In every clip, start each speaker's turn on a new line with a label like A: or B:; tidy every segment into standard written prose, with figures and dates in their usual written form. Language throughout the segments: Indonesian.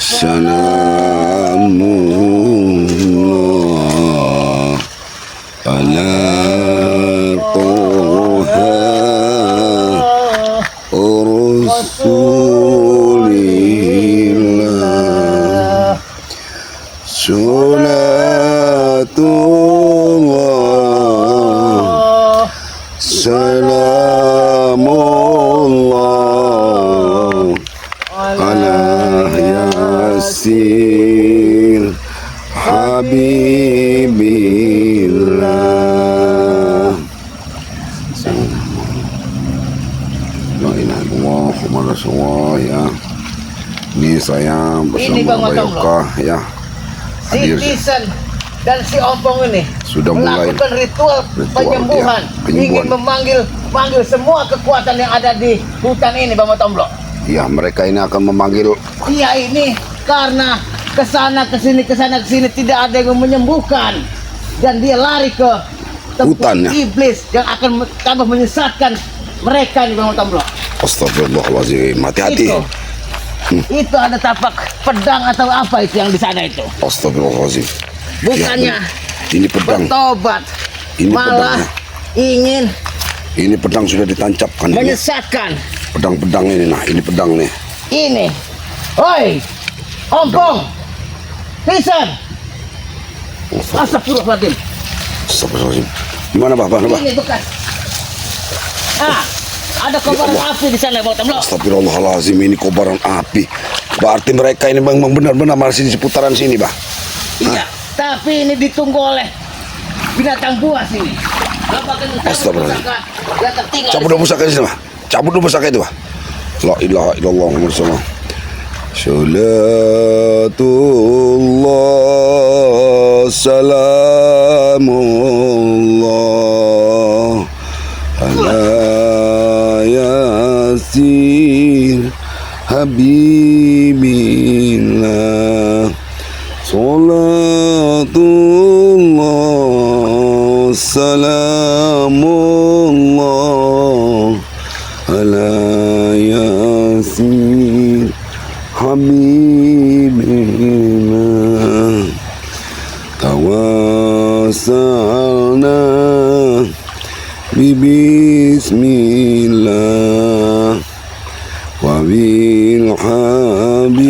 A: Salamullah ala Toha Rasulillah. Salatullah salamullah ala Yasin Habibillah. La ilaha illallah Muhammad Rasulullah. Ya, ini saya bersama Bayokah ya, hadir.
B: Citizen dan si Ompong ini
A: Sudah mulai
B: melakukan ritual penyembuhan,
A: ya,
B: ingin memanggil semua kekuatan yang ada di hutan ini, Bang Tomblok.
A: Ya, mereka ini akan memanggil.
B: Iya, ini karena kesana kesini tidak ada yang menyembuhkan, dan dia lari ke
A: Hutan, ya.
B: iblis yang akan tambah menyesatkan mereka nih, Bang Tomblok.
A: Astagfirullahaladzim, hati-hati.
B: Itu ada tapak pedang atau apa itu yang di sana itu?
A: Astagfirullahaladzim.
B: Bukannya
A: Ya, ini pedang.
B: bertobat,
A: Ini
B: malah ingin
A: Ini pedang sudah ditancapkan.
B: menyesatkan.
A: Pedang-pedang ini, nah ini pedang nih.
B: Ini, oi, Ompong, Pisan, astagfirullahaladzim.
A: Astagfirullahaladzim. Gimana bah?
B: Ini bekas. Ada kobaran api di sana, Bang Tomblok.
A: Astagfirullahaladzim, ini kobaran api. Berarti mereka ini memang benar-benar masih di seputaran sini, bah.
B: Iya, tapi ini ditunggu oleh binatang buas ini.
A: Astagfirullahaladzim.
B: Dia tertinggal.
A: Cabut dulu pusaka di sini, bah. Cabut dulu pusaka itu, bah. La ilaha illallah Muhammad Rasulullah. Salatullah salamullah ala Yasin Habibillah. Salatullah salamullah ala Yasin Habibillah. Tawassalna Bismillah wa bil habib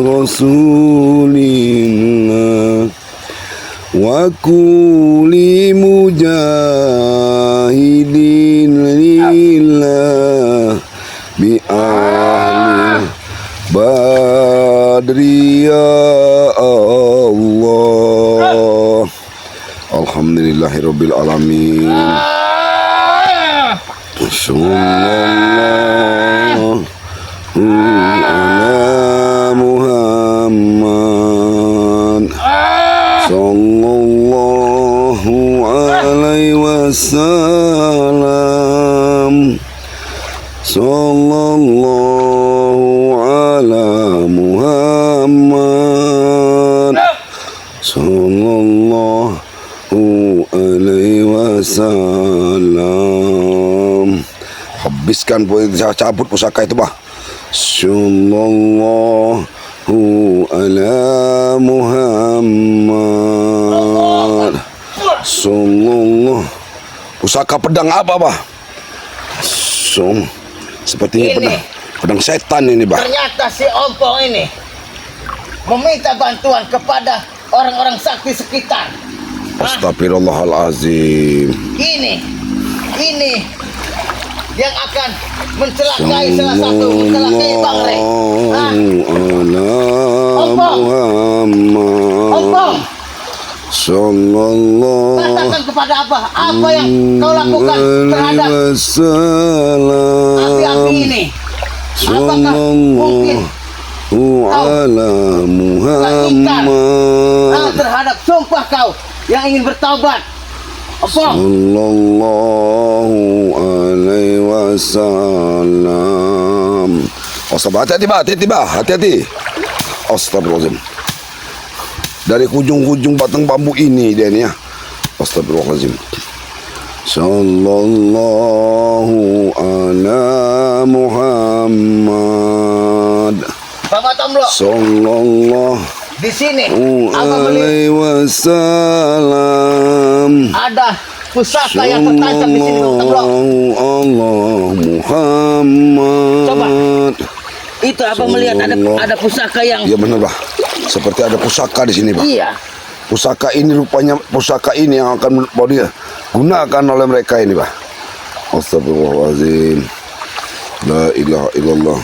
A: Rasulillah wa kulli mujahidin lillah bi ahli badri ya Allah. Alhamdulillahirabbil alamin. Sallallahu ala Muhammad sallallahu alaihi wasallam. Sallallahu ala Muhammad sallallahu alaihi wasallam. Habiskan, cabut pusaka itu, bah. Sallallahu ala Muhammad sallallahu. Pusaka pedang apa, bah? Sepertinya pedang setan ini, bah.
B: Ternyata si Ompong ini meminta bantuan kepada orang-orang sakti sekitar.
A: Astagfirullahalazim.
B: Ini yang akan mencelakai salah satu, mencelakai Bang Rey. Ompong,
A: sallallahu
B: katakan kepada apa yang kau lakukan terhadap api-api ini. Apakah mungkin
A: ala Muhammad
B: terhadap sumpah kau yang ingin bertaubat? Ompong,
A: sallallahu alaihi wasallam. Hati-hati, hati-hati. Astagfirullahaladzim. Dari ujung-ujung batang bambu ini dia nih ya. Astagfirullahaladzim. Sallallahu ala Muhammad.
B: Bang Matomlo,
A: Sallallahu
B: di sini abang melihat
A: alaihi wasallam.
B: ada pusaka yang tertancap di sini, Bang Matomlo.
A: Allah Muhammad.
B: Coba. Itu abang melihat ada pusaka yang
A: Ya benar, Bah. Seperti ada pusaka di sini, Bah.
B: iya.
A: Pusaka ini rupanya pusaka ini yang akan mau dia gunakan oleh mereka ini, Bah. Astagfirullahaladzim. La ilaha illallah.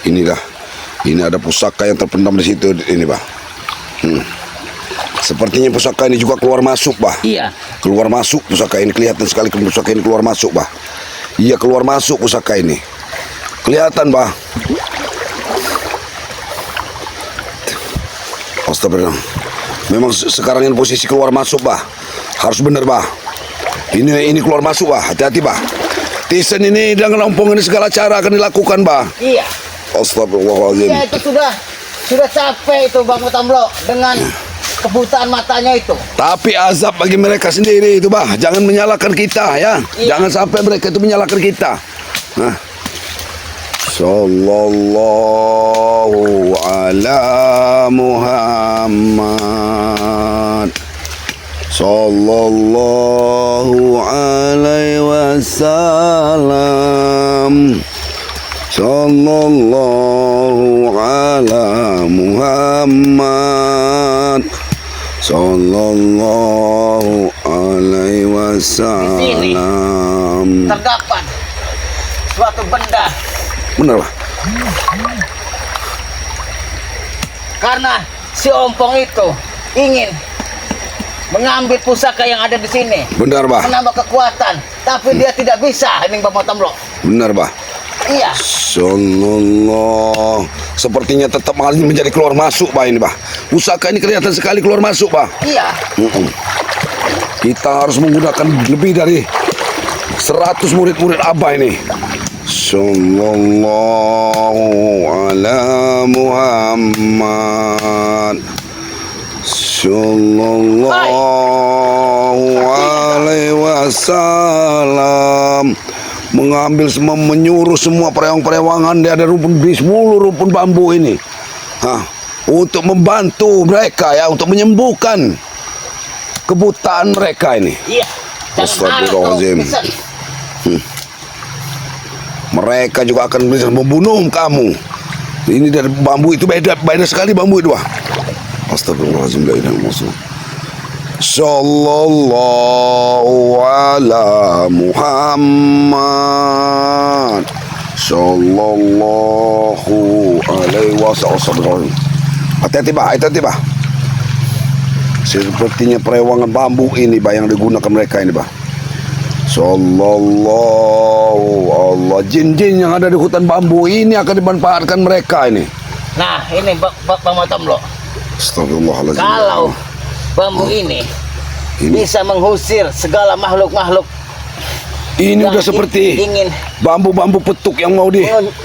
A: Inilah. Ini ada pusaka yang terpendam di situ ini, Bah. Sepertinya pusaka ini juga keluar masuk, Bah.
B: Iya.
A: Keluar masuk pusaka ini, kelihatan sekali pusaka ini keluar masuk, Bah. Iya, keluar masuk pusaka ini. Kelihatan, Bah. Astagfirullah. Memang sekarang ini posisi keluar masuk, Bah. Harus benar, Bah. Ini keluar masuk, Bah. Hati-hati, Bah. Tisen ini dengan ompong ini segala cara akan dilakukan, Bah.
B: Iya.
A: Astagfirullahaladzim.
B: Ya itu sudah capek itu Bang Matomlo dengan kebutaan matanya itu.
A: Tapi azab bagi mereka sendiri itu, Bah. Jangan menyalahkan kita, ya.
B: Iya.
A: Jangan sampai mereka itu menyalahkan kita. Nah. Sallallahu ala Muhammad. Sallallahu alaihi wasallam. Sallallahu ala Muhammad. Sallallahu alaihi wasallam.
B: Terdapat suatu benda
A: Benar, Pak?
B: karena si ompong itu ingin mengambil pusaka yang ada di sini,
A: Benar, Pak?
B: menambah kekuatan, tapi dia tidak bisa, ini Bang Matomlo.
A: Benar, Pak?
B: Iya.
A: Sallallahu. Sepertinya tetap malah menjadi keluar masuk, Pak, ini, Pak. Pusaka ini kelihatan sekali keluar masuk, Pak.
B: Iya.
A: Kita harus menggunakan lebih dari 100 murid-murid Abah ini. Sallallahu ala Muhammad. Sallallahu alaihi wasallam. Mengambil semua, menyuruh semua perewang-perewangan di ada di 10 rumpun bambu ini. Untuk membantu mereka, ya, untuk menyembuhkan kebutaan mereka ini.
B: Iya. Jangan
A: Astagfirullahaladzim.
B: marah, kau,
A: Mereka juga akan bisa membunuh kamu. Ini dari bambu itu beda sekali bambu itu, Wah. Astagfirullahaladzim, la ilaha illallah. Sallallahu ala Muhammad. Sallallahu alaihi wasallam. Hati-hati, Pak. Hati-hati, Pak. Sepertinya perewangan bambu ini, Pak, yang digunakan mereka ini, Pak. Sallallahu Allah. Jin-jin yang ada di hutan bambu ini akan dimanfaatkan mereka ini.
B: Nah, ini Bang Matomlo.
A: Astagfirullahaladzim.
B: Kalau bambu ini bisa mengusir segala makhluk-makhluk
A: Ini
B: yang
A: udah seperti
B: ingin
A: bambu-bambu petuk yang mau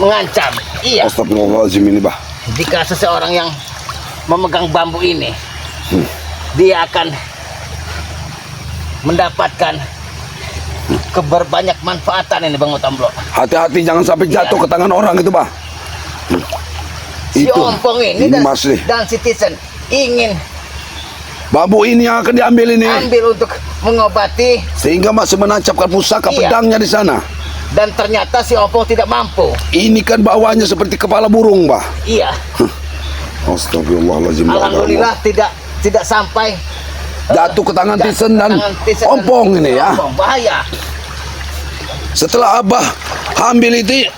B: mengancam. Iya.
A: Astagfirullahaladzim ini, Bah.
B: Jika seseorang yang memegang bambu ini, dia akan mendapatkan keberbanyak manfaatan ini, Bang Matomlo.
A: Hati-hati jangan sampai jatuh ke tangan orang itu, Bah.
B: Si ompong ini dan si Tisen ingin
A: bambu ini yang akan diambil ini,
B: ambil untuk mengobati,
A: sehingga masih menancapkan pusaka pedangnya di sana.
B: Dan ternyata si ompong tidak mampu.
A: Ini kan bawahnya seperti kepala burung, Bah.
B: Iya.
A: Astagfirullahaladzim.
B: Alhamdulillah tidak sampai
A: jatuh ke tangan Tisen dan ompong ini, ya.
B: Ompong, bahaya.
A: Setelah Abah ambil itu,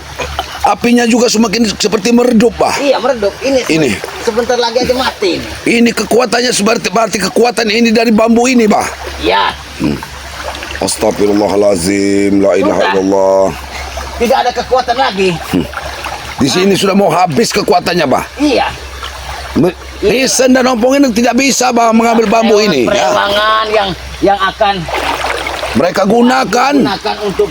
A: apinya juga semakin seperti meredup, Bah.
B: Iya, meredup. Ini sebentar lagi aja mati ini.
A: Ini kekuatannya berarti kekuatan ini dari bambu ini, Bah.
B: Iya.
A: Astagfirullahaladzim, la ilaha
B: Sudah.
A: illallah.
B: Tidak ada kekuatan lagi.
A: Di sini sudah mau habis kekuatannya, Bah.
B: Iya.
A: Tisen dan ompong ini tidak bisa, Bah, mengambil bambu ini. Ya.
B: Perewangan yang akan
A: Mereka gunakan
B: untuk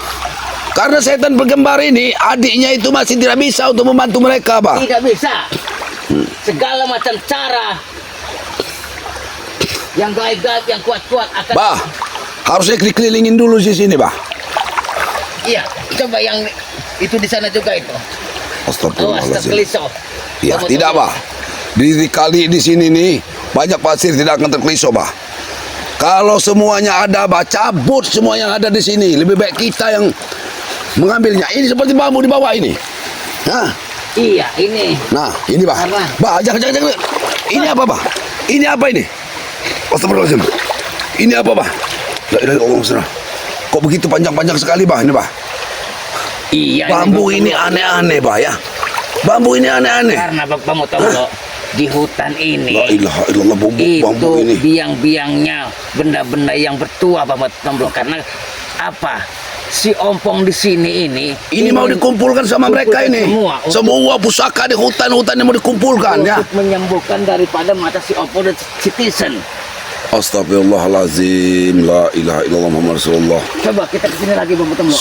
A: karena setan penggembar ini, adiknya itu masih tidak bisa untuk membantu mereka, Bah.
B: tidak bisa. Segala macam cara yang gaib-gaib, yang kuat-kuat akan
A: Bah, Harusnya dikelilingin dulu di sini, Bah.
B: Iya, coba yang itu di sana juga itu. Awas
A: Astagfirullahaladzim.
B: terkelisau.
A: Ya,
B: Kamu
A: tidak,
B: tahu.
A: Bah. Di kali di sini nih banyak pasir, tidak akan terkelisau, Bah. Kalau semuanya ada, Bah, cabut semua yang ada di sini. Lebih baik kita yang mengambilnya. Ini seperti bambu di bawah ini. Nah,
B: Iya, ini.
A: nah, ini, Bah.
B: Karena-
A: Bah, jangan. Ini apa, Bah? Ini apa ini? Astagfirullahaladzim. Ini apa, Bah? La ilaha illallah. Kok begitu panjang-panjang sekali, Bah? Ini, Bah.
B: Iya.
A: Bambu ini aneh-aneh, Bah, ya. Bambu ini aneh-aneh.
B: Karena Bapak Motomlo di hutan ini
A: La ilaha illallah, bambu
B: itu
A: ini.
B: biang-biangnya benda-benda yang bertua Bapak Motomlo. Karena apa? Si ompong di sini ini
A: Ini mau dikumpulkan sama mereka ini. Semua pusaka di hutan-hutan yang mau dikumpulkan, ya.
B: untuk menyembuhkan daripada mata si ompong dan citizen.
A: Astagfirullahalazim. La ilaha illallah Muhammad Rasulullah.
B: Coba kita kesini lagi Bapak Motomlo.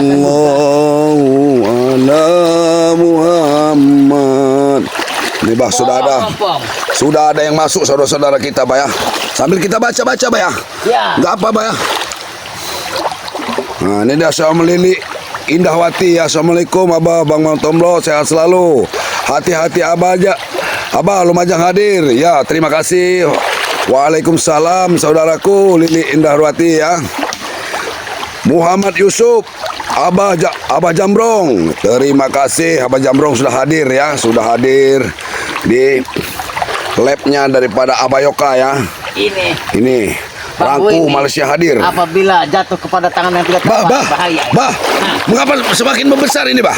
A: Sallallahu ala Muhammad. Ini, Bah,
B: Ompong.
A: sudah ada yang masuk saudara-saudara kita, Bah, ya. Sambil kita baca-baca, Bah, ya.
B: Ya.
A: Enggak apa, Bah, ya. Nah, ini dia Syah Melili Indahwati. Assalamualaikum Abah, Bang Tomlo, sehat selalu. Hati-hati Abah aja. Abah Lumajang hadir. Ya, terima kasih. Waalaikumsalam saudaraku Lili Indahwati, ya. Muhammad Yusuf, Abah Jambrong. Terima kasih Abah Jambrong sudah hadir, ya. Sudah hadir di labnya daripada Abah Yoka, ya. Ini
B: Bambu
A: Rangku
B: ini
A: Malaysia hadir.
B: Apabila jatuh kepada tangan yang tidak tepat, bahaya.
A: Bah, mengapa semakin membesar ini, Bah?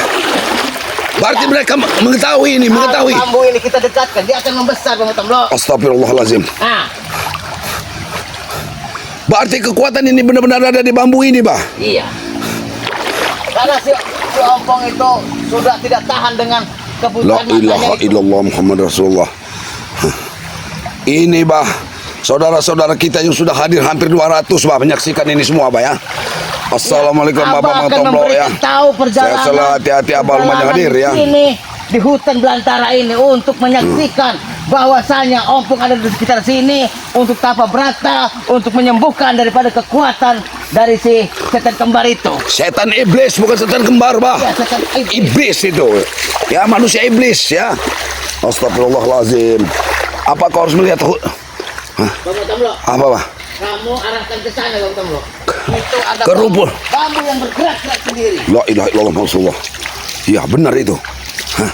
A: Berarti mereka mengetahui ini, mengetahui.
B: Kalau bambu ini kita dekatkan, dia akan membesar Bapak Motomlo.
A: Astagfirullahalazim.
B: Nah,
A: Berarti kekuatan ini benar-benar ada di bambu ini, Bah.
B: iya. Karena si ompong itu sudah tidak tahan dengan
A: La
B: kebutuhan
A: ilaha
B: matanya itu.
A: illallah Muhammad Rasulullah. Ini, Bah, saudara-saudara kita yang sudah hadir hampir 200, Bah, menyaksikan ini semua, Bah, ya. Assalamualaikum
B: Abah
A: Bapak
B: akan
A: Motomlo, ya.
B: memberikan tahu perjalanan.
A: Saya selalu hati-hati Abah Lumajang hadir,
B: di
A: ya.
B: sini di hutan belantara ini untuk menyaksikan bahwasanya ompong ada di sekitar sini untuk tapa berata, untuk menyembuhkan daripada kekuatan dari si setan kembar itu.
A: Setan iblis, bukan setan kembar, Bah.
B: Ya, setan iblis.
A: Iblis itu. Ya, manusia iblis, ya. Astagfirullahalazim. Apa kau harus melihat?
B: Bapak Motomlo,
A: Apa, Bah?
B: kamu arahkan ke sana Bapak Motomlo. Itu ada
A: Kerumpul.
B: bambu yang bergerak-gerak sendiri.
A: La ilaha illallah Rasulullah. Ya, benar itu. Hah.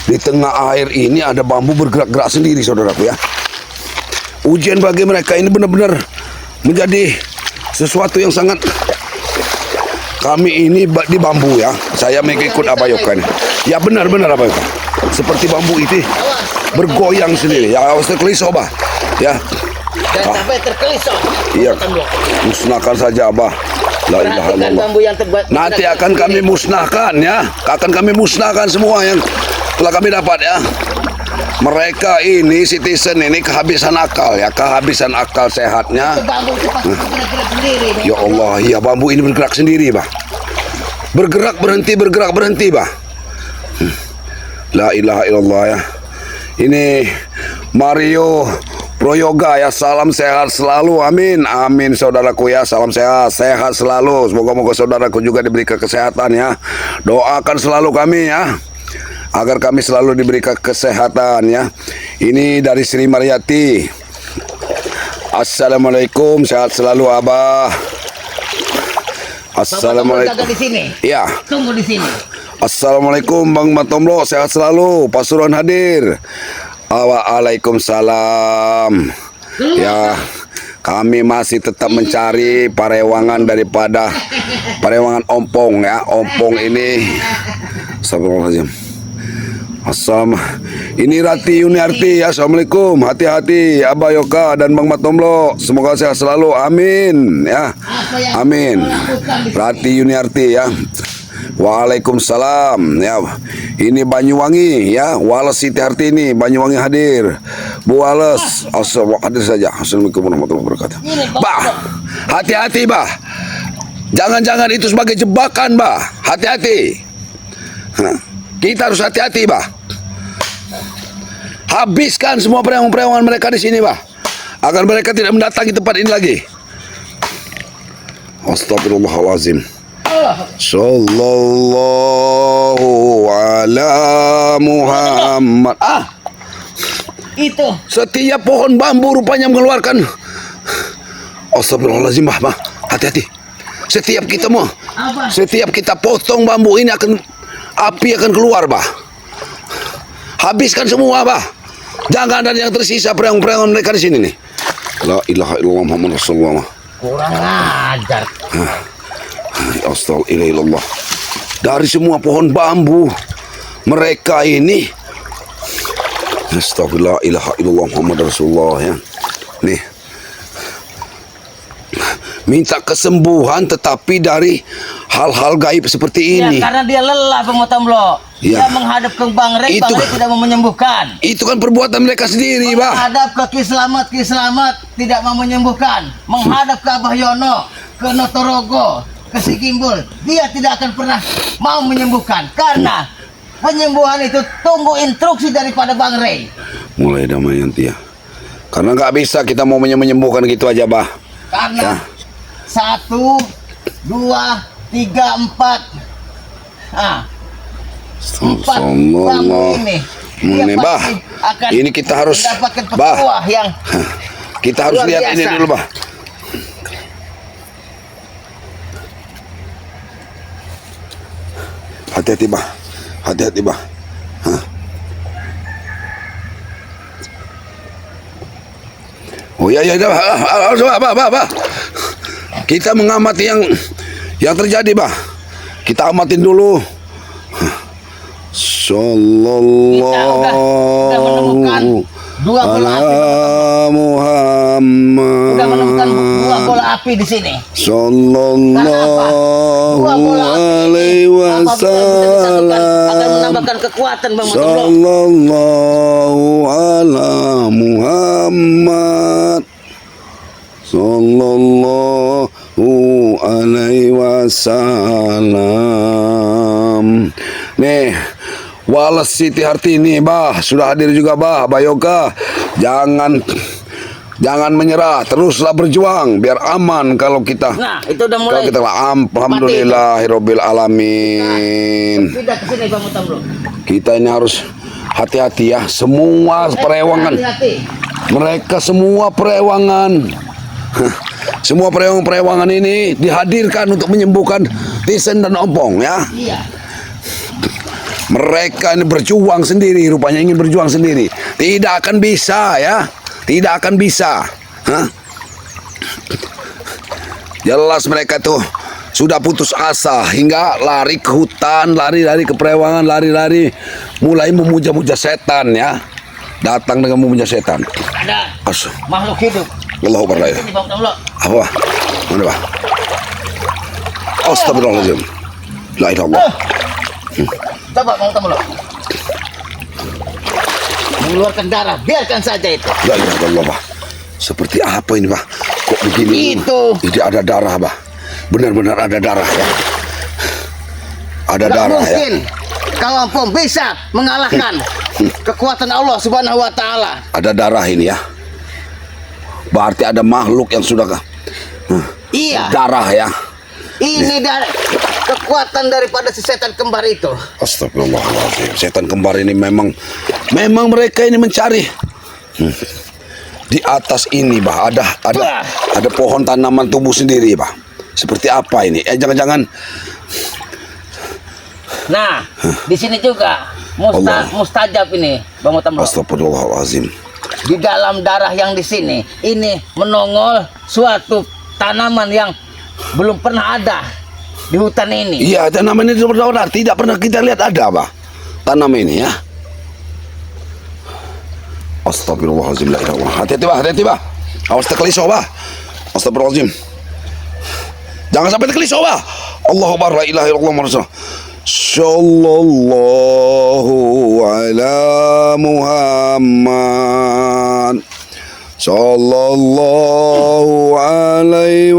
A: Di tengah air ini ada bambu bergerak-gerak sendiri, saudaraku, ya. Ujian bagi mereka ini benar-benar menjadi sesuatu yang sangat. Kami ini di bambu, ya. Saya mengikut Abah Yoka ini. Ya, benar-benar Abah Yoka. Seperti bambu itu bergoyang sendiri. Ya, harus terkelisau, Bah. Ya.
B: Dan sampai terkelisau.
A: Iya.
B: Bapak Motomlo.
A: Musnahkan saja, Abah. La ilaha
B: Perhatikan
A: illallah.
B: bambu yang terbuat.
A: Nanti akan kami musnahkan, ya. Akan kami musnahkan semua yang telah kami dapat, ya. Mereka ini citizen ini kehabisan akal, ya. Kehabisan akal sehatnya.
B: Bambu itu pasti bergerak-gerak sendiri.
A: Ya Allah, ya bambu ini bergerak sendiri, Bah. Bergerak berhenti, Bah. La ilaha illallah, ya. Ini Mario Proyoga, ya. Salam sehat selalu, amin. Amin saudaraku, ya. Salam sehat selalu. Semoga saudaraku juga diberikan kesehatan, ya. Doakan selalu kami, ya, agar kami selalu diberikan kesehatan, ya. Ini dari Sri Mariati. Assalamualaikum, sehat selalu Abah. Assalamualaikum.
B: Jaga di sini.
A: Ya.
B: Tunggu di sini.
A: Assalamualaikum Bang Motomlo, sehat selalu. Pasuruan hadir. Waalaikumsalam. Ya, kami masih tetap mencari parewangan daripada parewangan ompong, ya. Ompong ini. Astagfirullahaladzim. Ini Rati Yuniarti, ya. Assalamualaikum. Hati-hati Abah Yoka dan Bang Motomlo. Semoga sehat selalu. Amin, ya. Amin. Rati Yuniarti, ya. Waalaikumsalam, ya. Ini Banyuwangi, ya. Wales Siti Hartini, Banyuwangi hadir. Bu Wales, hadir saja. Assalamualaikum warahmatullahi wabarakatuh. Bah, hati-hati, Bah. Jangan-jangan itu sebagai jebakan, Bah. Hati-hati. Kita harus hati-hati, Bah. Habiskan semua perewangan-perewangan mereka di sini, Bah. Agar mereka tidak mendatangi tempat ini lagi. Astagfirullahalazim.
B: Allah.
A: Sallallahu ala Muhammad.
B: Itu.
A: Setiap pohon bambu rupanya mengeluarkan. Astagfirullahalazim, bah. Hati-hati. Setiap kita
B: Apa?
A: setiap kita potong bambu ini api akan keluar, bah. Habiskan semua, bah. Jangan ada yang tersisa preong-preong mereka di sini nih. La ilaha illallah Muhammad Rasulullah.
B: Kurang ajar.
A: Astagfirullah. Dari semua pohon bambu mereka ini, astagfirullah, ilaha illallah Muhammad Rasulullah, ya. Nih, minta kesembuhan tetapi dari hal-hal gaib seperti ini.
B: Ya, karena dia lelah Bang Motomlo.
A: Ya.
B: Dia menghadap ke Bang Rey,
A: Itu-
B: Bang Rey tidak mau menyembuhkan.
A: Itu kan perbuatan mereka sendiri, bah.
B: Menghadap ke Ki Slamet tidak mau menyembuhkan. Menghadap ke Abah Yono, ke Notorogo, ke Sikimbul, dia tidak akan pernah mau menyembuhkan. Karena penyembuhan itu tunggu instruksi daripada Bang Rey.
A: Mulai damai nanti ya. Karena nggak bisa kita mau menyembuhkan gitu aja, bah.
B: Karena
A: Ya.
B: 1, 2, 3, 4. Empat bambu ini. Dia
A: Ini, bah.
B: pasti akan
A: Ini kita harus,
B: mendapatkan
A: bah.
B: petuah yang
A: Kita harus
B: Luar
A: lihat ini
B: biasa.
A: dulu, bah. Hati-hati, bah. Hati-hati, bah. Hah. Oh ya, bah. Kita mengamati yang terjadi, bah. Kita amatin dulu.
B: udah menemukan
A: Sallallahu
B: dua bola api.
A: ala Muhammad.
B: Udah menemukan dua bola api di sini.
A: Sallallahu
B: Dua bola api
A: alaihi
B: ini apabila bisa disatukan akan
A: wasallam.
B: menambahkan kekuatan Bang Motomlo.
A: Sallallahu ala Muhammad. Sallallahu alaihi wasallam. Nih, Wallace Siti Hartini, bah, sudah hadir juga, bah. Bayoka, jangan menyerah, teruslah berjuang biar aman kalau kita.
B: Nah, itu udah
A: Kalau
B: mulai.
A: kita alhamdulillahirabbil alamin.
B: Tidak ke sini Bang Motomlo.
A: Kita ini harus hati-hati ya. Semua perewangan,
B: Hati-hati.
A: mereka semua perewangan. Semua perewangan ini dihadirkan untuk menyembuhkan Tisen dan Ompong, ya.
B: Iya.
A: Mereka ini berjuang sendiri, rupanya ingin berjuang sendiri. Tidak akan bisa, ya. Tidak akan bisa. Hah? Jelas mereka tuh sudah putus asa hingga lari ke hutan, lari-lari ke perewangan, lari-lari mulai memuja-muja setan, ya. Datang dengan memuja setan.
B: Ada
A: As
B: makhluk hidup.
A: Allahu Akbar, ya.
B: Ini Bang Motomlo.
A: Apa? Mana, Pak? Astagfirullahaladzim. La ilaha illallah.
B: Coba Bang Motomlo. Mengeluarkan darah, biarkan saja itu.
A: La ilaha illallah, Pak. Seperti apa ini, Pak? Kok begini?
B: Itu.
A: Jadi ada darah, Pak. Benar-benar ada darah, ya. Ada
B: Tidak
A: darah, ya.
B: mungkin kau Ompong bisa mengalahkan kekuatan Allah Subhanahu wa taala.
A: Ada darah ini, ya. Berarti ada makhluk yang sudah
B: Iya.
A: darah, ya.
B: Ini dari kekuatan daripada si setan kembar itu.
A: Astagfirullahaladzim. Setan kembar ini memang mereka ini mencari. Di atas ini, Bah, ada pohon tanaman tumbuh sendiri, Bah. Seperti apa ini? Jangan-jangan
B: Nah, di sini juga
A: Allah.
B: mustajab ini, Bang Motomlo.
A: astagfirullahaladzim.
B: Di dalam darah yang di sini, ini menongol suatu tanaman yang belum pernah ada di hutan ini.
A: Iya, tanaman ini benar tidak pernah kita lihat ada, Bah. Tanam ini, ya. Astagfirullahaladzim. La ilaha illallah. Hati-hati, Bah, hati-hati, Bah. Awas terkelisau, Bah. Astagfirullahaladzim. Jangan sampai terkelisau, Bah. Allahu Akbar, la ilaha illallah Muhammad Rasulullah. Sallallahu ala Muhammad. Sallallahu alaihi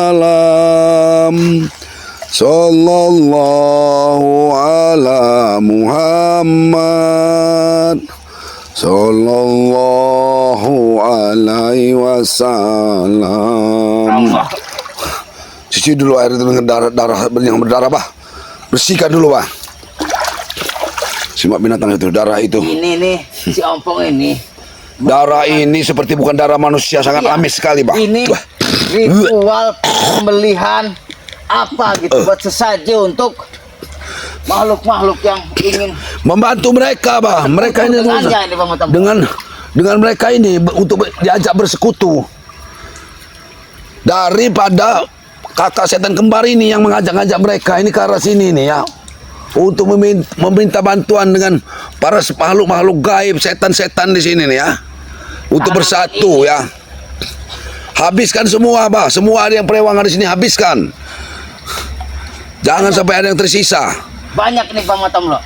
A: wasallam. Sallallahu ala Muhammad. Sallallahu alaihi wasallam. Cuci dulu air itu dengan darah yang berdarah, bah. Bersihkan dulu, bah. Simak binatang itu, darah itu.
B: Ini nih, si ompong ini.
A: Darah ini seperti bukan darah manusia, sangat
B: Iya.
A: amis sekali, bah.
B: Ini
A: Wah.
B: ritual pembelian apa gitu buat sesaji untuk makhluk-makhluk yang ingin
A: Membantu mereka, bah. Mereka ini
B: dengannya ini, Bang Matam.
A: dengan mereka ini untuk diajak bersekutu. Daripada kakak setan kembar ini yang mengajak-ajak mereka ini ke arah sini nih ya, untuk meminta bantuan dengan para makhluk-makhluk gaib, setan-setan di sini nih ya, untuk bersatu ya. Habiskan semua, bah. Semua ada yang perewangan di sini, habiskan. Jangan sampai ada yang tersisa.
B: Banyak nih, Bang Matam, loh.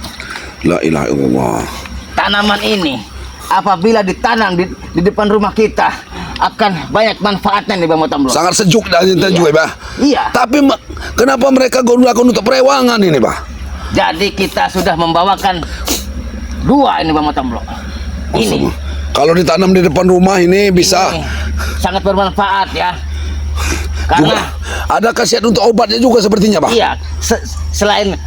A: La ilaha illallah.
B: Tanaman ini apabila ditanam di depan rumah kita akan banyak manfaatnya nih, Bang Matam, loh.
A: Sangat sejuk dan juga, bah.
B: Iya.
A: Tapi kenapa mereka gunakan untuk perewangan ini, bah?
B: Jadi kita sudah membawakan 2 ini, Bang Matam, loh. Ini
A: Kalau ditanam di depan rumah ini bisa
B: ini sangat bermanfaat ya.
A: juga
B: Karena
A: ada khasiat untuk obatnya juga sepertinya, bah.
B: iya, selain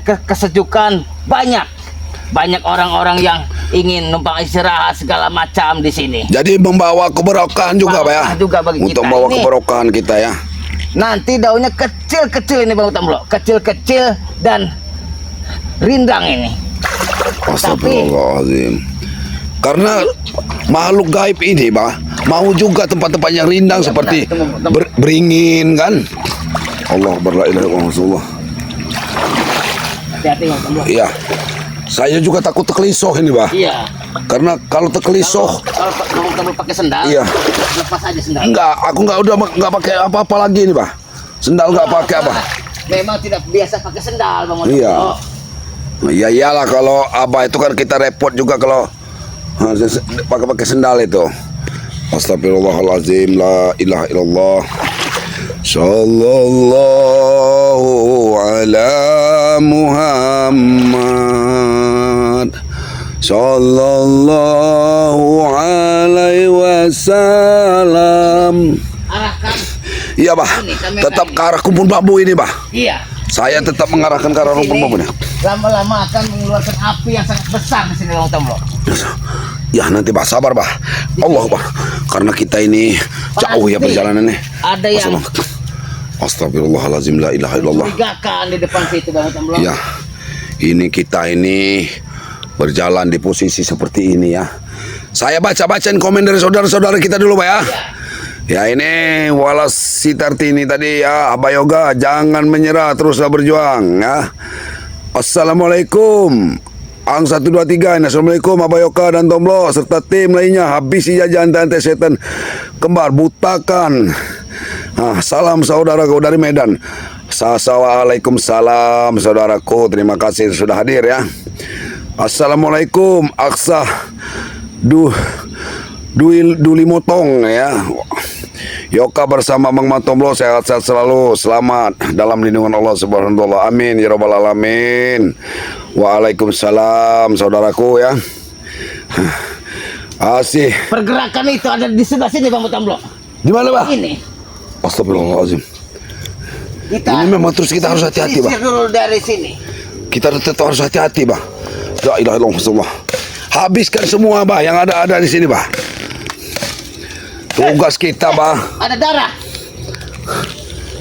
B: kesejukan, banyak orang-orang yang ingin numpang istirahat segala macam di sini.
A: Jadi membawa keberkahan juga, bah ya.
B: Berkah juga bagi
A: Untuk
B: kita.
A: membawa
B: Ini
A: keberkahan kita ya.
B: nanti daunnya kecil-kecil ini, Bang Utamlo. Kecil-kecil dan rindang ini.
A: Astagfirullahaladzim. Karena makhluk gaib ini, bah, mau juga tempat-tempat yang rindang
B: Iya,
A: seperti
B: benar,
A: beringin kan. Allah la ilaha illallah.
B: Hati-hati, Bang Utamlo.
A: Iya. Saya juga takut terkelisah ini, bah.
B: Iya.
A: Karena kalau terkelisah,
B: Kalau Bang Utamlo pakai sendal,
A: iya.
B: lepas aja sendal.
A: Enggak, aku nggak pakai apa-apa lagi nih, bah. Sendal nggak pakai, bah.
B: Memang tidak biasa pakai sendal, Bang Utamlo.
A: Iya. Ya iyalah, kalau apa itu kan kita repot juga kalau pakai sendal itu. Astagfirullahaladzim, la ilaha illallah. Sallallahu ala Muhammad. Sallallahu alaihi wasallam.
B: Arahkan.
A: Iya, bah.
B: Ini, kami
A: Tetap
B: akan-
A: ke arah kumpul bambu ini, bah.
B: Iya.
A: Saya tetap mengarahkan ke arah kumpul bambu ini.
B: Lama-lama akan mengeluarkan api yang sangat besar di sini, Bang Utamlo.
A: Ya nanti, bah, sabar, bah. Allah, bah. Karena kita ini jauh ya
B: Pasti
A: perjalanannya.
B: ada yang
A: Astagfirullahaladzim, la ilaha illallah.
B: mencurigakan di depan situ, Bang Utamlo.
A: Ya, ini kita ini berjalan di posisi seperti ini ya. Saya bacain komen dari saudara-saudara kita dulu, bah ya. Ya ini Walas Sitartini tadi ya, Abah Yoga, jangan menyerah, teruslah berjuang ya. Assalamualaikum Ang 123, Assalamualaikum Abah Yoga dan Tomblo serta tim lainnya, habisi jajan tante setan kembar, butakan. Salam saudaraku dari Medan. Waalaikumsalam saudaraku, terima kasih sudah hadir ya. Assalamualaikum Aksa Duli Motong ya. Yoka bersama Bang Matomblo sehat-sehat selalu, selamat dalam lindungan Allah Subhanahu wa taala. Amin ya rabbal alamin. Waalaikumsalam saudaraku ya. Asih.
B: Pergerakan itu ada di sebelah sini, Bang Utamlo.
A: Di mana, bah?
B: Ini.
A: Astagfirullahaladzim.
B: Kita
A: Ini memang terus kita harus hati-hati, bah.
B: sisir dulu dari sini.
A: Kita tetap harus hati-hati, bah. La ilaha illallah. Habiskan semua, bah, yang ada di sini, bah. Tugas kita, bah.
B: Ada darah.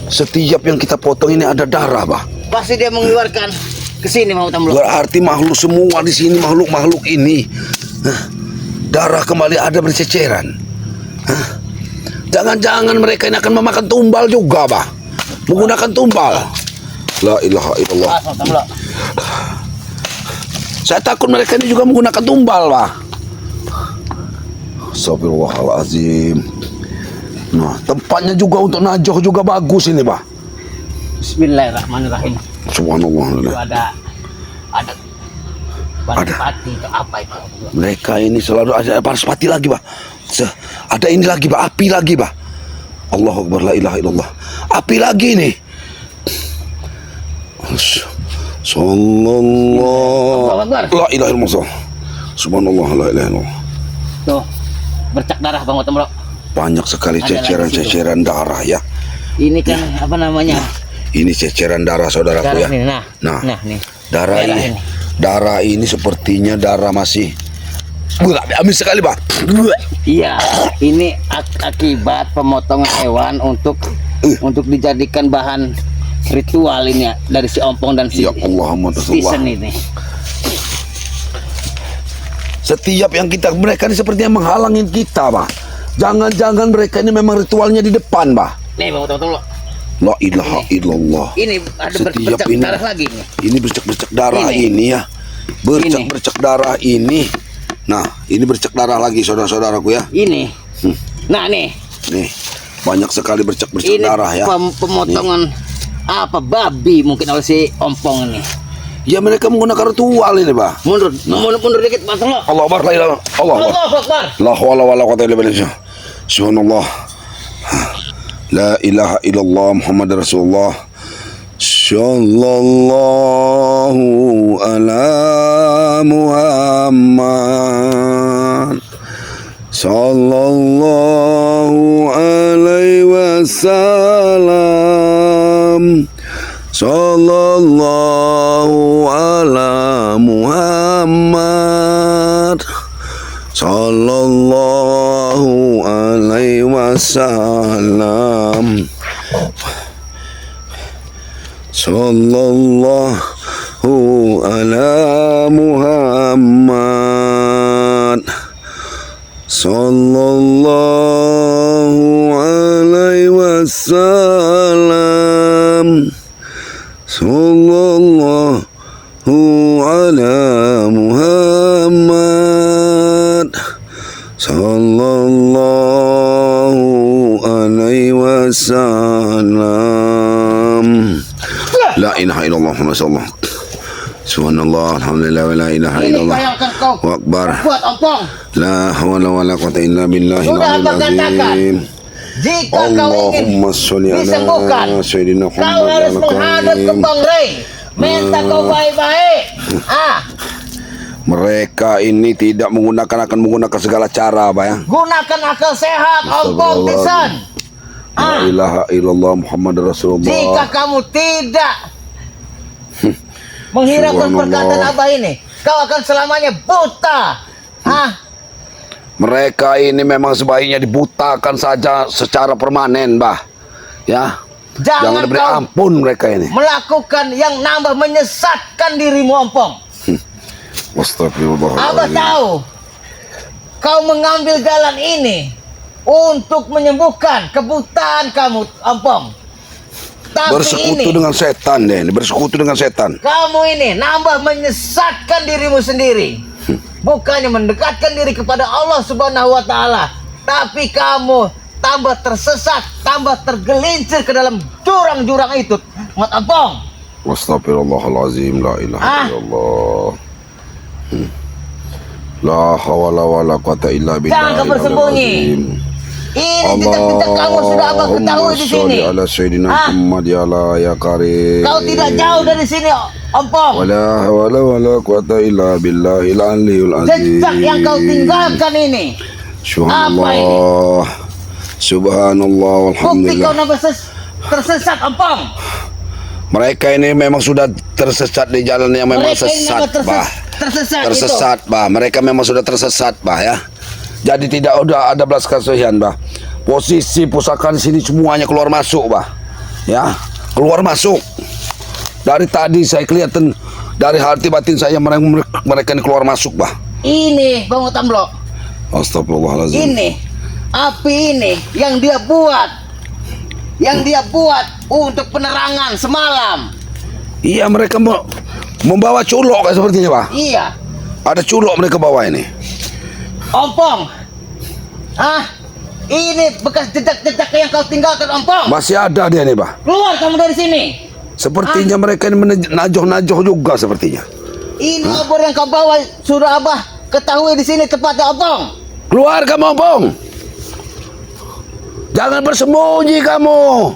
A: Setiap yang kita potong ini ada darah, bah.
B: Pasti dia mengeluarkan ke sini, Bang Utamlo.
A: Berarti makhluk semua di sini, makhluk-makhluk ini, darah kembali ada berceceran. Jangan-jangan mereka ini akan memakan tumbal juga, bah. Menggunakan tumbal. La ilaha illallah.
B: Bang Utamlo.
A: Saya takut mereka ini juga menggunakan tumbal, bah. Astagfirullahaladzim. Nah, tempatnya juga untuk najoh juga bagus ini, bah.
B: Bismillahirrahmanirrahim.
A: Subhanallah.
B: Itu ada Pati itu apa itu?
A: Mereka ini selalu ada Paraspati lagi, bah. Ada ini lagi, bah. Api lagi, bah. Allahu Akbar, la ilaha illallah. Api lagi nih. Sallallahu la ilaha illallah. Subhanallah, la ilaha illallah.
B: Tuh, bercak darah, Bang Utamlo.
A: Banyak sekali
B: Ada lagi
A: ceceran-ceceran darah ya.
B: Ini kan apa namanya?
A: Ini ceceran darah saudaraku
B: Darah
A: ya.
B: ini,
A: Nah,
B: nih.
A: darah ini. Darah ini sepertinya darah masih amis sekali, Pak.
B: Iya, ini akibat pemotongan hewan untuk dijadikan bahan ritual ini ya, dari si Ompong dan si
A: Ya Allah,
B: Stisen ini.
A: Setiap yang mereka ini sepertinya menghalangin kita, Pak. Jangan-jangan mereka ini memang ritualnya di depan, Pak.
B: Nih, Bang, tunggu.
A: La ilaha illallah.
B: Ini ada
A: Setiap
B: bercak
A: ini,
B: darah lagi nih.
A: Ini bercak-bercak darah
B: Ini.
A: ini ya. Bercak-bercak darah ini. Nah, ini bercak darah lagi saudara-saudaraku ya.
B: Ini. Nah, nih.
A: Nih, banyak sekali bercak-bercak
B: Ini
A: darah ya.
B: pemotongan apa babi mungkin oleh si Ompong ini.
A: Ya mereka menggunakan ritual ini, Pak.
B: Mundur dikit, Bang. Tolong.
A: Allah Akbar, la ilaha Allah Akbar.
B: Allahu Akbar.
A: La hawla wala quwwata illa billah. Subhanallah. La ilaha illallah Muhammad Rasulullah. Sallallahu ala Muhammad. Sallallahu alaihi wasallam. Sallallahu ala Muhammad. Sallallahu alaihi wasallam. Sallallahu ala Muhammad. Sallallahu alaihi wasallam. Sallallahu ala Muhammad. Sallallahu alaihi wasallam. La ilaha illallah Muhammad sallallahu. Subhanallah, alhamdulillah, wa la ilaha
B: Ini
A: illallah.
B: bayangkan kau
A: Wa akbar.
B: buat Ompong.
A: La hawla wa la quwwata illa billahi
B: Sudah Abang katakan,
A: azim.
B: jika kau ingin
A: Allahumma sholli
B: disembuhkan,
A: ala sayyidina
B: kau
A: Muhammad
B: harus
A: wa ala
B: menghadap ke
A: karim.
B: Bang Rey. Minta kau baik-baik.
A: Mereka ini tidak akan menggunakan segala cara, Pak ya.
B: Gunakan akal sehat, Ompong Tisan.
A: La ilaha illallah Muhammad Rasulullah.
B: Jika kamu tidak menghiraukan
A: Subhanallah.
B: perkataan Abah ini, kau akan selamanya buta.
A: Mereka ini memang sebaiknya dibutakan saja secara permanen, Bah. Ya.
B: Jangan
A: diberi
B: kau
A: ampun mereka ini.
B: melakukan yang nambah menyesatkan dirimu, Ompong.
A: Astagfirullahaladzim.
B: Abah tahu kau mengambil jalan ini untuk menyembuhkan kebutaan kamu, Ompong. Tapi
A: Bersekutu
B: ini
A: dengan setan deh, bersekutu dengan setan.
B: kamu ini nambah menyesatkan dirimu sendiri. Bukannya mendekatkan diri kepada Allah Subhanahu wa taala, tapi kamu tambah tersesat, tambah tergelincir ke dalam jurang-jurang itu. Mat Ompong.
A: Astagfirullahaladzim. La ilaha illallah. La hawla wala quwata illa billah.
B: Jangan kau bersembunyi. Ini jejak-jejak kamu sudah Abang ketahui di sini.
A: Ala sayyidina Muhammad ya la ya karim.
B: Kau tidak jauh dari sini, Ompong.
A: Wala hawla wala quwata illa billahil aliyul azim.
B: Jejak yang kau tinggalkan ini.
A: Subhanallah. Subhanallah
B: Bukti kau
A: walhamdulillah.
B: nambah tersesat, Ompong.
A: Mereka ini memang sudah tersesat di jalan yang memang
B: Mereka ini
A: sesat,
B: nambah
A: Bah.
B: tersesat itu.
A: Bah. Mereka memang sudah tersesat, Bah ya. Jadi tidak ada belas kasihan, Bah. Posisi pusaka di sini semuanya keluar masuk, Bah. Ya, keluar masuk. Dari tadi saya kelihatan dari hati batin saya mereka ini keluar masuk, Bah.
B: Ini Bang Utamlo.
A: Astagfirullahaladzim.
B: Ini api ini yang dia buat. Yang dia buat untuk penerangan semalam.
A: Iya, mereka membawa culok kayak sepertinya, Pak.
B: Iya.
A: Ada culok mereka bawa ini.
B: Ompong. Ini bekas jejak-jejak yang kau tinggalkan, Ompong.
A: Masih ada dia nih, Pak.
B: Keluar kamu dari sini.
A: Sepertinya mereka ini najoh-najoh juga sepertinya.
B: Ini obor yang kau bawa sudah Abah ketahui di sini tepatnya, Ompong.
A: Keluar kamu, Opong. Jangan bersembunyi kamu.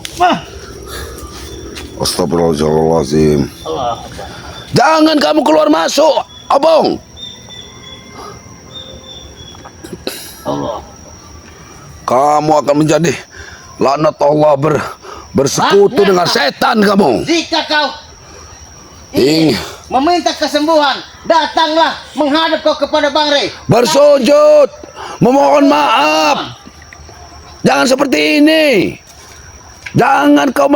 A: Astagfirullahaladzim.
B: Allah.
A: Jangan kamu keluar masuk, Opong.
B: Allah.
A: Kamu akan menjadi laknat Allah Bersekutu
B: Hah?
A: dengan setan kamu.
B: Jika kau
A: Ing.
B: ingin meminta kesembuhan, datanglah menghadap kau kepada Bang Rey.
A: Bersujud, memohon maaf. Jangan seperti ini. Jangan kau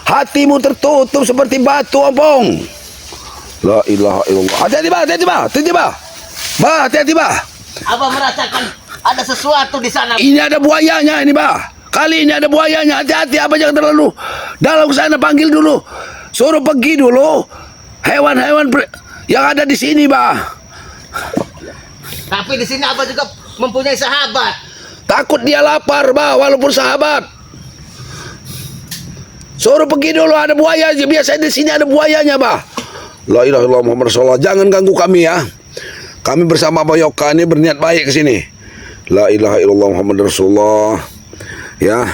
A: hatimu tertutup seperti batu ompong. La ilaha illallah. Hati-hati bah, hati-hati bah, hati-hati bah. Bah, hati-hati bah.
B: Abang merasakan ada sesuatu di sana.
A: Ini ada buayanya ini bah. Kali ini ada buayanya. Hati-hati, apa jangan terlalu dalam ke sana, panggil dulu. Suruh pergi dulu. Hewan-hewan yang ada di sini bah.
B: Tapi di sini abang juga mempunyai sahabat.
A: Takut dia lapar bah, walaupun sahabat. Suruh pergi dulu, ada buaya aja. Biasanya di sini ada buayanya bah. La ilaha illallah Muhammad Rasulullah. Jangan ganggu kami ya. Kami bersama Bayoka ini berniat baik ke sini. La ilaha illallah Muhammad Rasulullah. Ya.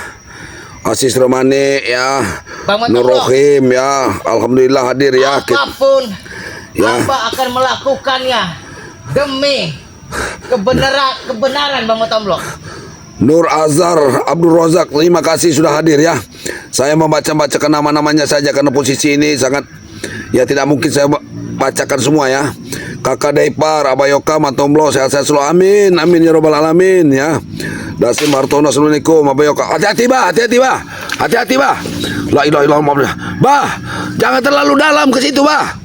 A: Asis Romani ya.
B: Bang
A: Nur
B: Mantomblo.
A: Rohim ya. Alhamdulillah hadir ya.
B: Apapun
A: Ya.
B: Abang akan melakukannya demi kebenaran Bang Mantomblo.
A: Nur Azhar Abdul Razak, terima kasih sudah hadir ya. Saya membaca-bacakan nama-namanya saja karena posisi ini sangat ya tidak mungkin saya bacakan semua ya. Kakak Daipar, Abayoka, Mantomblo, sehat-sehat selalu, amin, amin ya robbal alamin ya. Dasim Hartono, assalamualaikum, Abayoka. Hati-hati bah, hati-hati bah, hati-hati bah. La ilaha illallah. Bah, jangan terlalu dalam ke situ bah.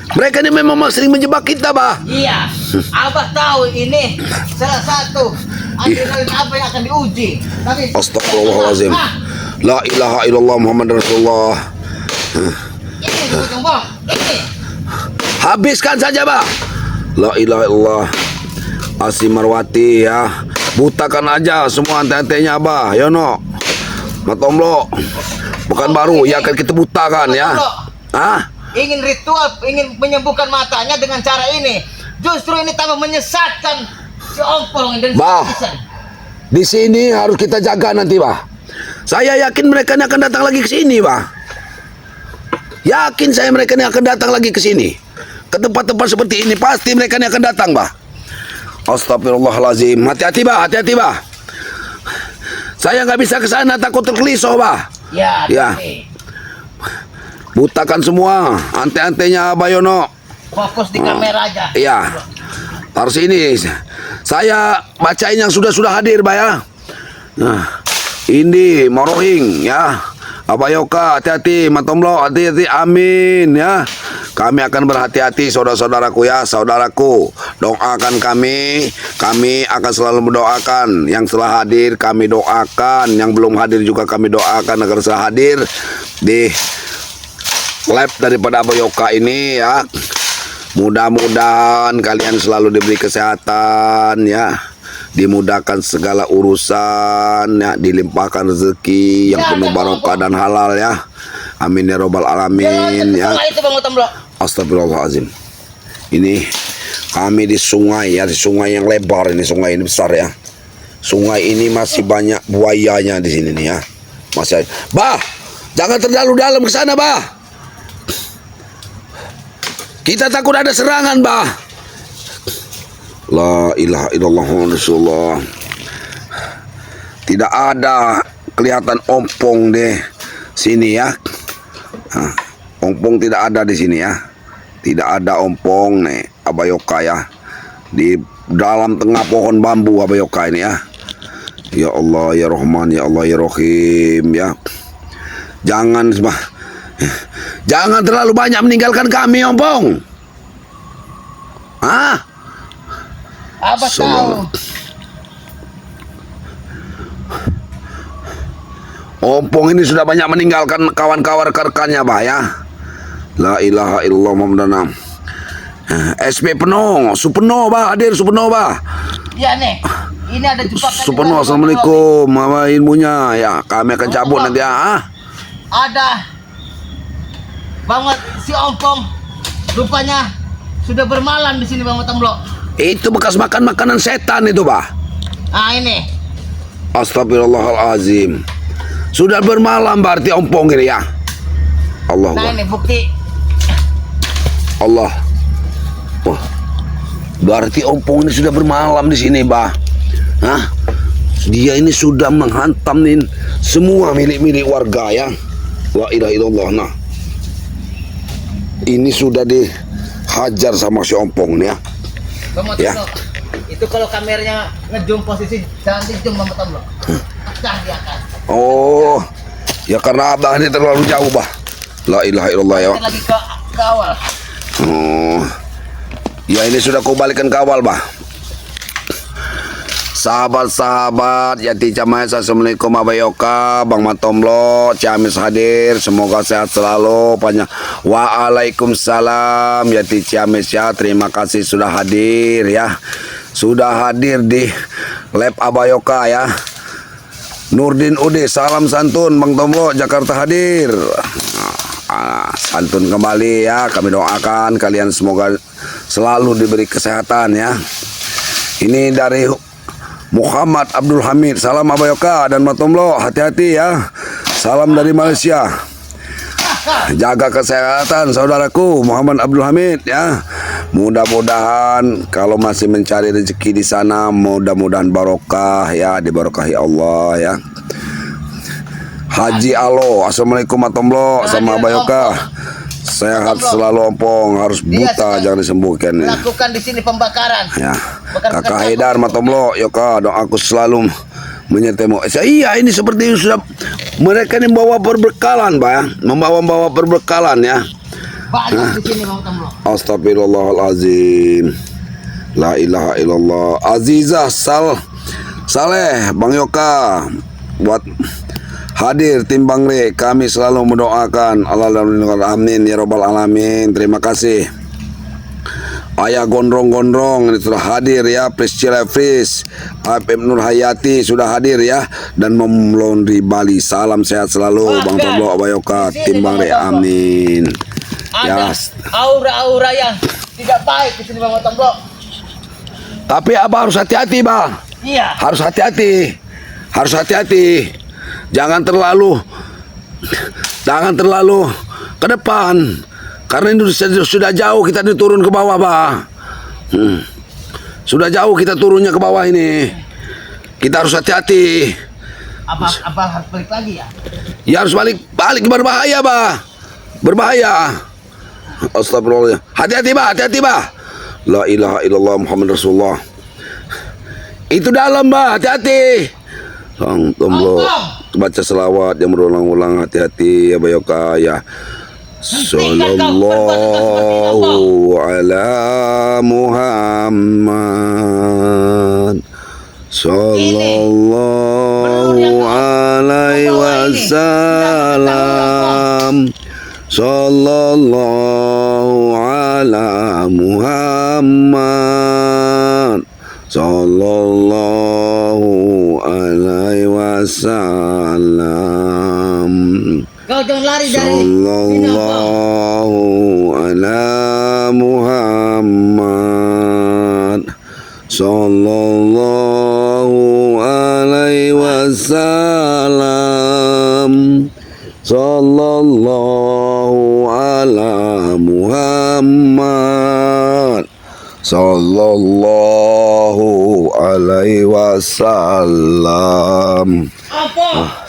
A: Mereka ini memang sering menjebak kita bah.
B: Iya, Abah tahu ini salah satu adrenalin apa yang akan diuji. Tapi
A: Astagfirullahaladzim.
B: Ah,
A: La ilaha illallah Muhammad Rasulullah.
B: ini Bang Bang, ini.
A: Habiskan saja bah. La ilaha illallah. Asi Marwati ya. Butakan aja semua ante-antenya bah. Yono Mantomblo. Bukan baru ya, akan kita butakan ya. Ah,
B: Ingin ritual, ingin menyembuhkan matanya dengan cara ini. Justru ini tambah menyesatkan si Ompong dan si
A: Bah.
B: Isan.
A: di sini harus kita jaga nanti bah. Saya yakin mereka ini akan datang lagi ke sini bah. Yakin saya mereka ini akan datang lagi ke sini. Ke tempat-tempat seperti ini pasti mereka ini akan datang bah. Astagfirullahalazim. Hati-hati bah, hati-hati bah. Saya nggak bisa ke sana, takut terkelisah bah.
B: Ya,
A: Ya.
B: tapi
A: Butakan semua ante-antenya Bayono.
B: fokus di kamera aja.
A: Iya. Taruh sini. Saya bacain yang sudah hadir bah ya. Nah, ini Morohing ya. Abayoka, hati-hati, Mantomblo, hati-hati, amin ya. Kami akan berhati-hati saudara-saudaraku ya, saudaraku. Doakan kami akan selalu mendoakan. Yang telah hadir kami doakan, yang belum hadir juga kami doakan agar bisa hadir di live daripada Abayoka ini ya. Mudah-mudahan kalian selalu diberi kesehatan ya. Dimudahkan segala urusan ya, dilimpahkan rezeki yang penuh barokah dan halal ya. Amin ya robbal alamin ya.
B: Setelah itu Bang Mantomblo.
A: Astagfirullahaladzim. Ini kami di sungai ya, di sungai yang lebar ini, sungai ini besar ya. Sungai ini masih banyak buayanya di sini nih ya. Masih ada. Bah, jangan terlalu dalam ke sana, bah. Kita takut ada serangan, bah. La ilaha illallah Muhammadur Rasulullah. Tidak ada kelihatan ompong deh sini ya. Nah, ompong tidak ada di sini ya. Tidak ada ompong nih Abayoka ya. Di dalam tengah pohon bambu Abayoka ini ya. Ya Allah ya Rahman, ya Allah ya Rahim ya. Jangan terlalu banyak meninggalkan kami ompong. Ah,
B: Abah tahu.
A: Saudara. Ompong ini sudah banyak meninggalkan kawan-kawan rekannya bah ya. La ilaha illallah Muhammadan. SP penuh, Supeno bah hadir, Supeno bah.
B: Ya nih, ini ada jebakan.
A: Supeno, assalamualaikum, apa ilmunya ya. Kami akan cabut nanti ya. Ah.
B: Ada banget si Ompong. Rupanya sudah bermalam di sini Bang Mantomblo.
A: Itu bekas makan makanan setan itu bah.
B: Ah ini.
A: Astagfirullahalazim. Sudah bermalam berarti ompong ini ya. Allah
B: Nah
A: Allah.
B: ini bukti.
A: Allah. Wah. Berarti ompong ini sudah bermalam di sini, bah. Hah? Dia ini sudah menghantam nih semua milik-milik warga ya. La ilaha illallah. Nah, ini sudah dihajar sama si Ompong nih ya.
B: Bang
A: Ya.
B: Tomlo, itu kalau kameranya ngezoom posisi jangan di zoom Bang Tomlo. Pecah dia kan.
A: Oh, ya karena abah ini terlalu jauh bah. La ilaha illallah ya.
B: Kita lagi ke awal.
A: Oh, ya ini sudah kau balikan ke awal bah. Sahabat-sahabat Yati Camaya, assalamualaikum abayoka, Bang Matomlo, Ciamis hadir, semoga sehat selalu panjang. Waalaikumsalam Yati Ciamis ya, terima kasih sudah hadir ya, sudah hadir di lab abayoka ya. Nurdin Ude, salam santun Bang Tomlo, Jakarta hadir. Santun kembali ya, kami doakan kalian semoga selalu diberi kesehatan ya. Ini dari Muhammad Abdul Hamid, salam abayoka dan Matomlo, hati-hati ya. Salam dari Malaysia. Jaga kesehatan saudaraku Muhammad Abdul Hamid ya. Mudah-mudahan kalau masih mencari rezeki di sana, mudah-mudahan barokah ya, diberkahi Allah ya. Haji Alo, assalamualaikum Matomlo sama abayoka. Sehat selalu Ompong, harus buta jangan disembuhkan ya.
B: Lakukan di sini pembakaran.
A: Ya,
B: Bakar
A: Kakak
B: bekas
A: Haidar Matomlo, yoka doaku selalu menyertaimu. Iya, ini seperti sudah mereka ini membawa perbekalan, Pak ya. Membawa perbekalan ya.
B: Banyak di sini Bang Tomlo.
A: Astagfirullahalazim. La ilaha illallah. Azizah Saleh, Bang Yoka buat hadir tim Bang Re, kami selalu mendoakan Alhamdulillah, amin ya robbal alamin. Terima kasih. Ayah Gondrong-Gondrong ini sudah hadir ya. Priscilla Fris, Afif Nur Hayati sudah hadir ya. Dan Mom Laundry Bali, salam sehat selalu Bang Tomlo abayoka tim Bang Re, amin. Ya,
B: Ada aura-aura yang tidak baik di sini Bang Tomlo.
A: tapi abah harus hati-hati bang.
B: Iya.
A: Harus hati-hati. Harus hati-hati. Jangan terlalu ke depan. Karena ini sudah jauh kita diturun ke bawah, bah. Sudah jauh kita turunnya ke bawah ini. Kita harus hati-hati.
B: Apa harus balik lagi ya?
A: Ya harus balik berbahaya, bah. Berbahaya. Astagfirullah. Hati-hati, bah. Hati-hati, bah. La ilaha illallah Muhammad Rasulullah. Itu dalam, bah. Hati-hati. Bang Tomlo baca selawat yang berulang-ulang, hati-hati ya bayoka ya. Sallallahu ala Muhammad, sallallahu alaihi wasallam, sallallahu ala Muhammad, sallallahu alaihi wasallam.
B: Kau jangan lari dari
A: Sallallahu ala Muhammad, sallallahu alaihi wasallam, sallallahu ala Muhammad, sallallahu alaihi wasallam.
B: apa?